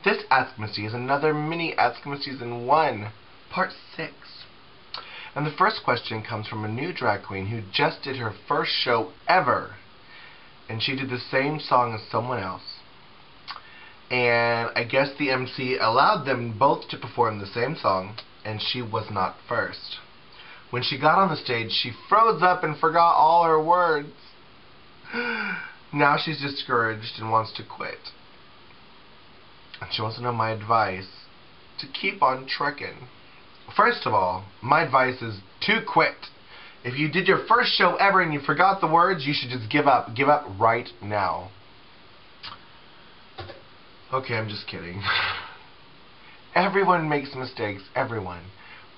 This Ask Misty is another mini Ask Misty Season 1, Part 6. And the first question comes from a new drag queen who just did her first show ever. And she did the same song as someone else. And I guess the MC allowed them both to perform the same song, and she was not first. When she got on the stage, she froze up and forgot all her words. Now she's discouraged and wants to quit. And she wants to know my advice to keep on trekking. First of all, my advice is to quit. If you did your first show ever and you forgot the words, you should just give up. Give up right now. Okay, I'm just kidding. Everyone makes mistakes, everyone.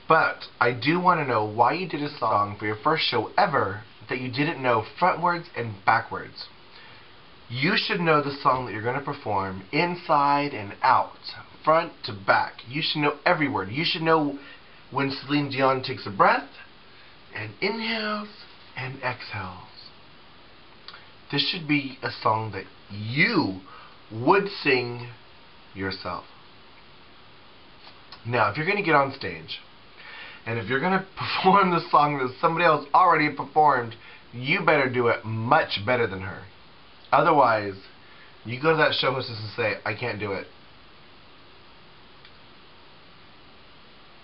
But I do want to know why you did a song for your first show ever that you didn't know frontwards and backwards. You should know the song that you're going to perform inside and out, front to back. You should know every word. You should know when Celine Dion takes a breath and inhales and exhales. This should be a song that you would sing yourself. Now, if you're going to get on stage, and if you're going to perform the song that somebody else already performed, you better do it much better than her. Otherwise, you go to that show hostess and say, I can't do it.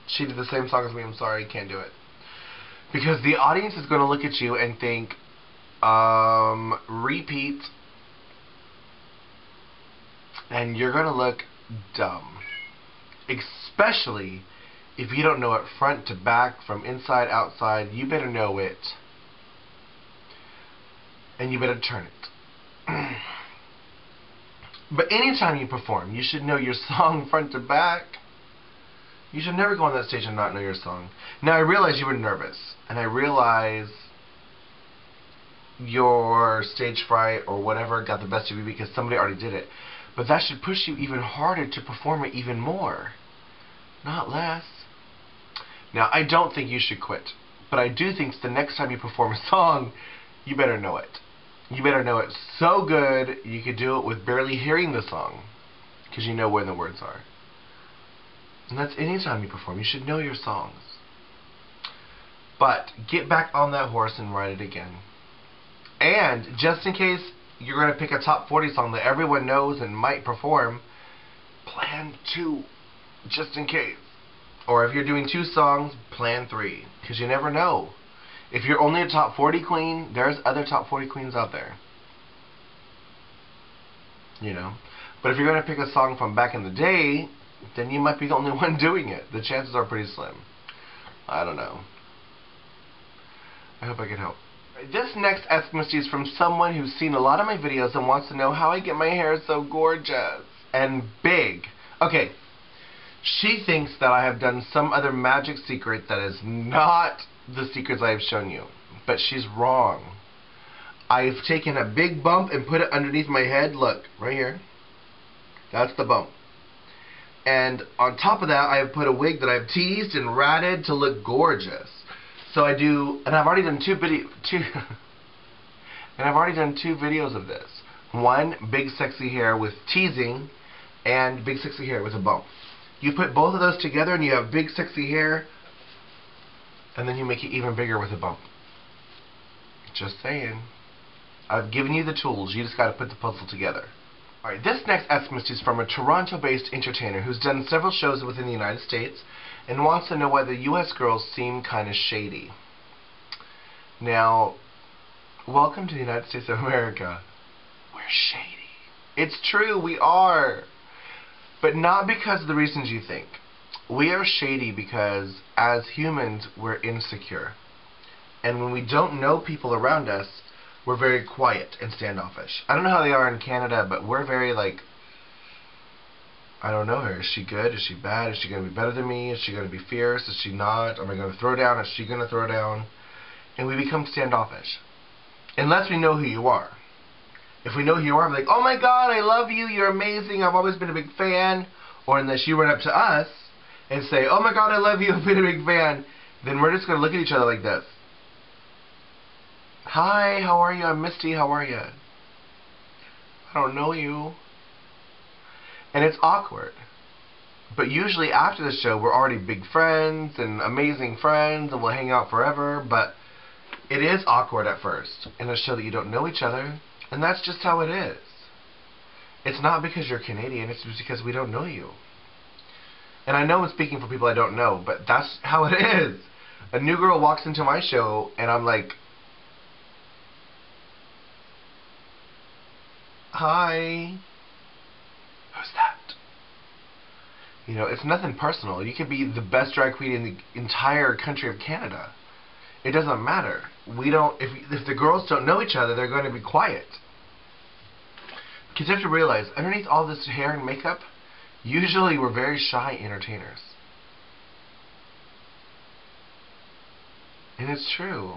She did the same song as me, I'm sorry, can't do it. Because the audience is going to look at you and think, repeat. And you're going to look dumb. Especially if you don't know it front to back, from inside, outside. You better know it. And you better turn it. But anytime you perform, you should know your song front to back. You should never go on that stage and not know your song. Now, I realize you were nervous. And I realize your stage fright or whatever got the best of you because somebody already did it. But that should push you even harder to perform it even more. Not less. Now, I don't think you should quit. But I do think the next time you perform a song, you better know it. You better know it so good you could do it with barely hearing the song. Because you know where the words are. And that's any time you perform. You should know your songs. But get back on that horse and ride it again. And just in case you're going to pick a top 40 song that everyone knows and might perform, plan 2. Just in case. Or if you're doing 2 songs, plan 3. Because you never know. If you're only a top 40 queen, there's other top 40 queens out there. You know. But if you're going to pick a song from back in the day, then you might be the only one doing it. The chances are pretty slim. I don't know. I hope I can help. This next Ask Misty is from someone who's seen a lot of my videos and wants to know how I get my hair so gorgeous and big. Okay. She thinks that I have done some other magic secret that is not the secrets I have shown you. But she's wrong. I've taken a big bump and put it underneath my head. Look, right here. That's the bump. And on top of that, I have put a wig that I've teased and ratted to look gorgeous. So I do, and I've already done two videos of this. One, big sexy hair with teasing, and big sexy hair with a bump. You put both of those together and you have big sexy hair, and then you make it even bigger with a bump. Just saying. I've given you the tools, you just got to put the puzzle together. Alright, this next Ask Misty is from a Toronto-based entertainer who's done several shows within the United States and wants to know why the U.S. girls seem kind of shady. Now, welcome to the United States of America. We're shady. It's true, we are. But not because of the reasons you think. We are shady because, as humans, we're insecure. And when we don't know people around us, we're very quiet and standoffish. I don't know how they are in Canada, but we're very like, I don't know her. Is she good? Is she bad? Is she going to be better than me? Is she going to be fierce? Is she not? Am I going to throw down? Is she going to throw down? And we become standoffish. Unless we know who you are. If we know who you are, we're like, oh my God, I love you. You're amazing. I've always been a big fan. Or unless you run up to us and say, oh my God, I love you. I've been a big fan. Then we're just going to look at each other like this. Hi, how are you? I'm Misty. How are you? I don't know you. And it's awkward. But usually after the show, we're already big friends and amazing friends, and we'll hang out forever. But it is awkward at first in a show that you don't know each other, and that's just how it is. It's not because you're Canadian, it's just because we don't know you. And I know I'm speaking for people I don't know, but that's how it is. A new girl walks into my show, and I'm like, hi, who's that? You know, it's nothing personal. You could be the best drag queen in the entire country of Canada. It doesn't matter. We don't. If the girls don't know each other, they're going to be quiet. Because you have to realize, underneath all this hair and makeup, usually we're very shy entertainers. And it's true.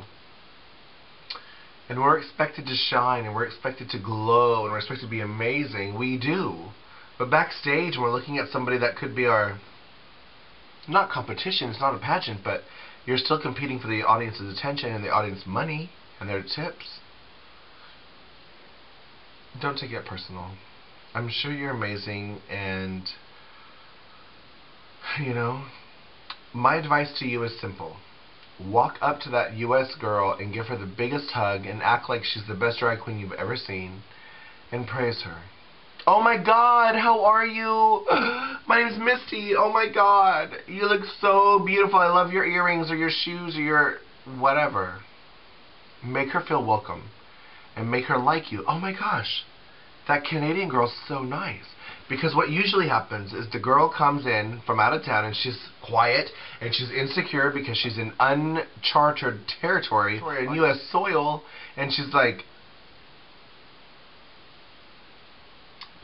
And we're expected to shine, and we're expected to glow, and we're expected to be amazing. We do. But backstage, when we're looking at somebody that could be our, not competition, it's not a pageant, but you're still competing for the audience's attention and the audience's money and their tips. Don't take it personal. I'm sure you're amazing, and, you know, my advice to you is simple. Walk up to that US girl and give her the biggest hug and act like she's the best drag queen you've ever seen, and praise her. Oh my God, how are you? My name's Misty. Oh my God, you look so beautiful. I love your earrings or your shoes or your whatever. Make her feel welcome and make her like you. Oh my gosh, that Canadian girl's so nice. Because what usually happens is the girl comes in from out of town and she's quiet and she's insecure because she's in uncharted territory in U.S. soil, and she's like,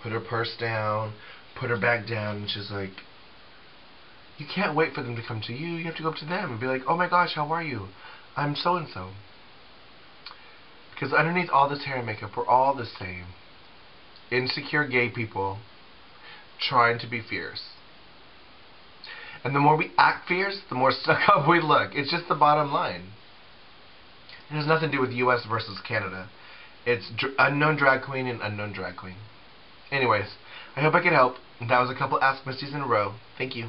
put her purse down, put her bag down, and she's like, you can't wait for them to come to you. You have to go up to them and be like, oh my gosh, how are you? I'm so-and-so. Because underneath all this hair and makeup, we're all the same. Insecure gay people trying to be fierce. And the more we act fierce, the more stuck up we look. It's just the bottom line. It has nothing to do with US versus Canada. It's unknown drag queen and unknown drag queen. Anyways, I hope I could help. That was a couple Ask Misties in a row. Thank you.